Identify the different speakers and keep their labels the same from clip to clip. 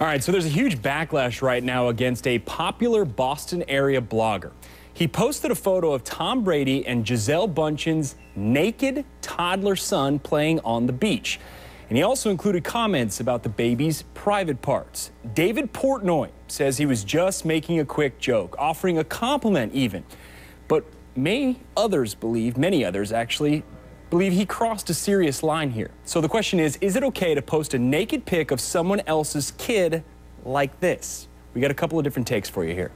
Speaker 1: All right, so there's a huge backlash right now against a popular Boston area blogger. He posted a photo of Tom Brady and Gisele Bündchen's naked toddler son playing on the beach. And he also included comments about the baby's private parts. David Portnoy says he was just making a quick joke, offering a compliment even. But many others actually believe he crossed a serious line here. So the question is it okay to post a naked pic of someone else's kid like this? We got a couple of different takes for you here.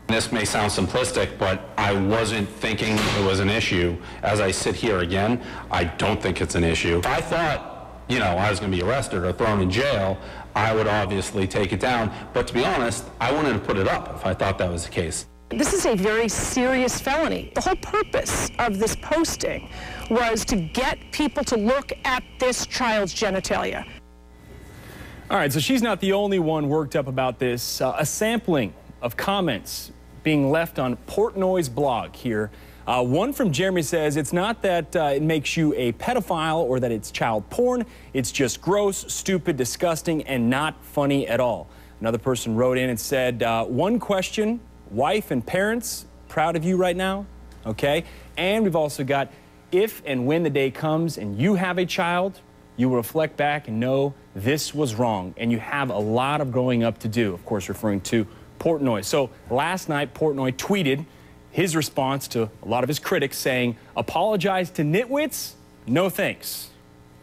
Speaker 2: This may sound simplistic, but I wasn't thinking it was an issue. As I sit here again, I don't think it's an issue. If I thought, I was going to be arrested or thrown in jail, I would obviously take it down. But to be honest, I wouldn't have put it up if I thought that was the case.
Speaker 3: This is a very serious felony. The whole purpose of this posting was to get people to look at this child's genitalia.
Speaker 1: All right, so she's not the only one worked up about this. A sampling of comments being left on Portnoy's blog here. One from Jeremy says it's not that it makes you a pedophile or that it's child porn. It's just gross, stupid, disgusting, and not funny at all. Another person wrote in and said, one question, wife and parents, proud of you right now, okay? And we've also got, if and when the day comes and you have a child, you will reflect back and know this was wrong, and you have a lot of growing up to do, of course referring to Portnoy. So last night, Portnoy tweeted his response to a lot of his critics saying, apologize to nitwits? No thanks.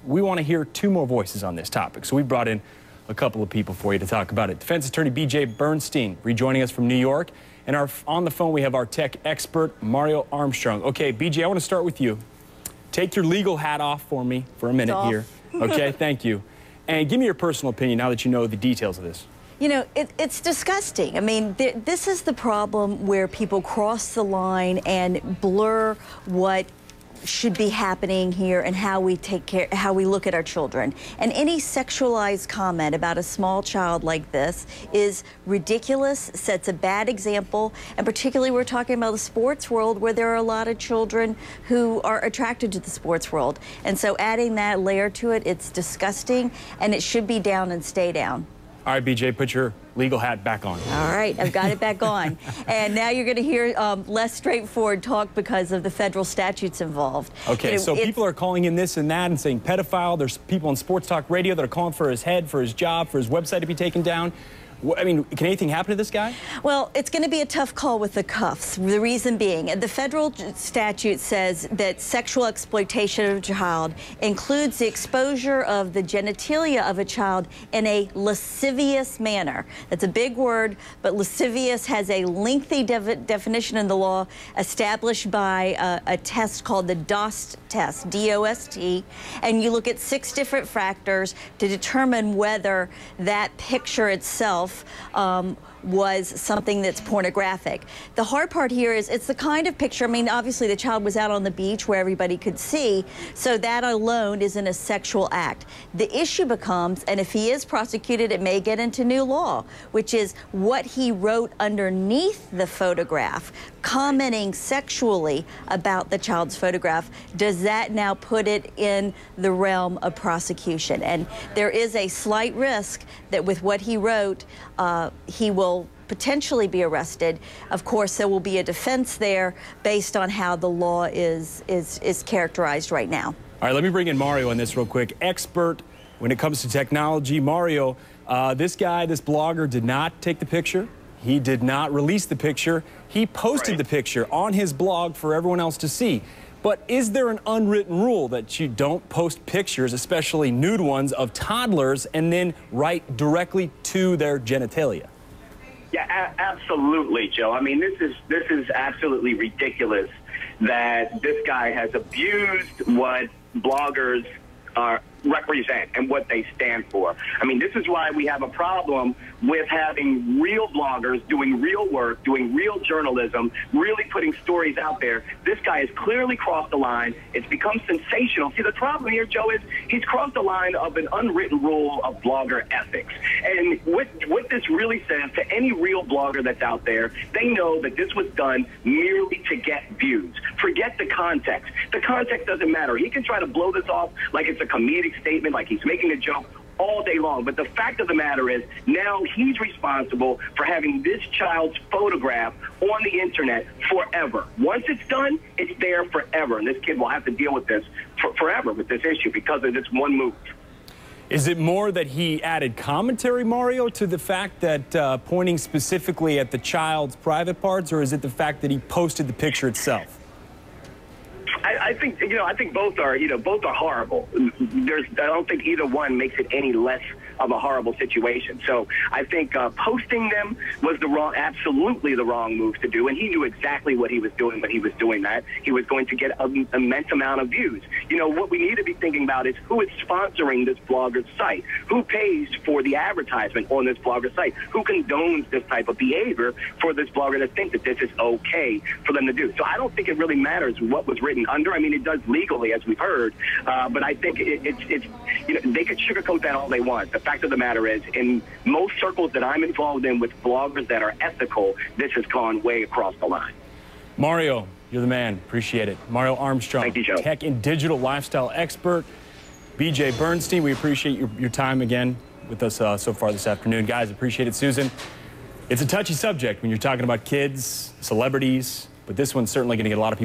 Speaker 1: We want to hear two more voices on this topic, so we brought in a couple of people for you to talk about it. Defense attorney B.J. Bernstein rejoining us from New York. And on the phone, we have our tech expert, Mario Armstrong. Okay, B.J., I want to start with you. Take your legal hat off for me for a minute here. Okay, thank you. And give me your personal opinion now that you know the details of this.
Speaker 4: It's disgusting. I mean, this is the problem where people cross the line and blur what should be happening here and how we look at our children. And any sexualized comment about a small child like this is ridiculous, sets a bad example, and particularly we're talking about the sports world where there are a lot of children who are attracted to the sports world. And so adding that layer to it, it's disgusting, and it should be down and stay down.
Speaker 1: All right, BJ, put your legal hat back on.
Speaker 4: All right, I've got it back on. And now you're going to hear less straightforward talk because of the federal statutes involved.
Speaker 1: Okay, so people are calling in this and that and saying pedophile. There's people on Sports Talk Radio that are calling for his head, for his job, for his website to be taken down. I mean, can anything happen to this guy? Well,
Speaker 4: it's going to be a tough call with the cuffs. The reason being, the federal statute says that sexual exploitation of a child includes the exposure of the genitalia of a child in a lascivious manner. That's a big word, but lascivious has a lengthy definition in the law established by a test called the DOST test, D-O-S-T, and you look at 6 different factors to determine whether that picture itself was something that's pornographic. The hard part here is it's the kind of picture, I mean, obviously the child was out on the beach where everybody could see, so that alone isn't a sexual act. The issue becomes, and if he is prosecuted, it may get into new law, which is what he wrote underneath the photograph, commenting sexually about the child's photograph. Does that now put it in the realm of prosecution? And there is a slight risk that with what he wrote, he will potentially be arrested. Of course, there will be a defense there based on how the law is characterized right now.
Speaker 1: All right, let me bring in Mario on this real quick. Expert when it comes to technology. Mario, this blogger did not take the picture. He did not release the picture. He posted the picture on his blog for everyone else to see. But is there an unwritten rule that you don't post pictures, especially nude ones, of toddlers and then write directly to their genitalia?
Speaker 5: Yeah, absolutely, Joe. I mean, this is absolutely ridiculous that this guy has abused what bloggers represent and what they stand for. I mean, this is why we have a problem with having real bloggers doing real work, doing real journalism, really putting stories out there. This guy has clearly crossed the line. It's become sensational. See, the problem here, Joe, is he's crossed the line of an unwritten rule of blogger ethics. And what this really says to any real blogger that's out there, they know that this was done merely to get views. Forget the context. The context doesn't matter. He can try to blow this off like it's a comedic statement, like he's making a joke. all day long. But the fact of the matter is, now he's responsible for having this child's photograph on the internet forever. Once it's done, it's there forever. And this kid will have to deal with this forever with this issue because of this one move.
Speaker 1: Is it more that he added commentary, Mario, to the fact that pointing specifically at the child's private parts, or is it the fact that he posted the picture itself?
Speaker 5: I think, I think both are, both are horrible. I don't think either one makes it any less of a horrible situation. So I think posting them was absolutely the wrong move to do, and he knew exactly what he was doing when he was doing that. He was going to get an immense amount of views. What we need to be thinking about is who is sponsoring this blogger's site, who pays for the advertisement on this blogger's site, who condones this type of behavior for this blogger to think that this is okay for them to do. So I don't think it really matters what was written under. I mean, it does legally, as we've heard, but I think it's they could sugarcoat that all they want. The fact of the matter is, in most circles that I'm involved in with bloggers that are ethical, this has gone way across the line.
Speaker 1: Mario, you're the man. Appreciate it. Mario Armstrong,
Speaker 5: thank you, Joe.
Speaker 1: Tech and digital lifestyle expert. BJ Bernstein, we appreciate your time again with us so far this afternoon. Guys, appreciate it. Susan, it's a touchy subject when you're talking about kids, celebrities, but this one's certainly going to get a lot of people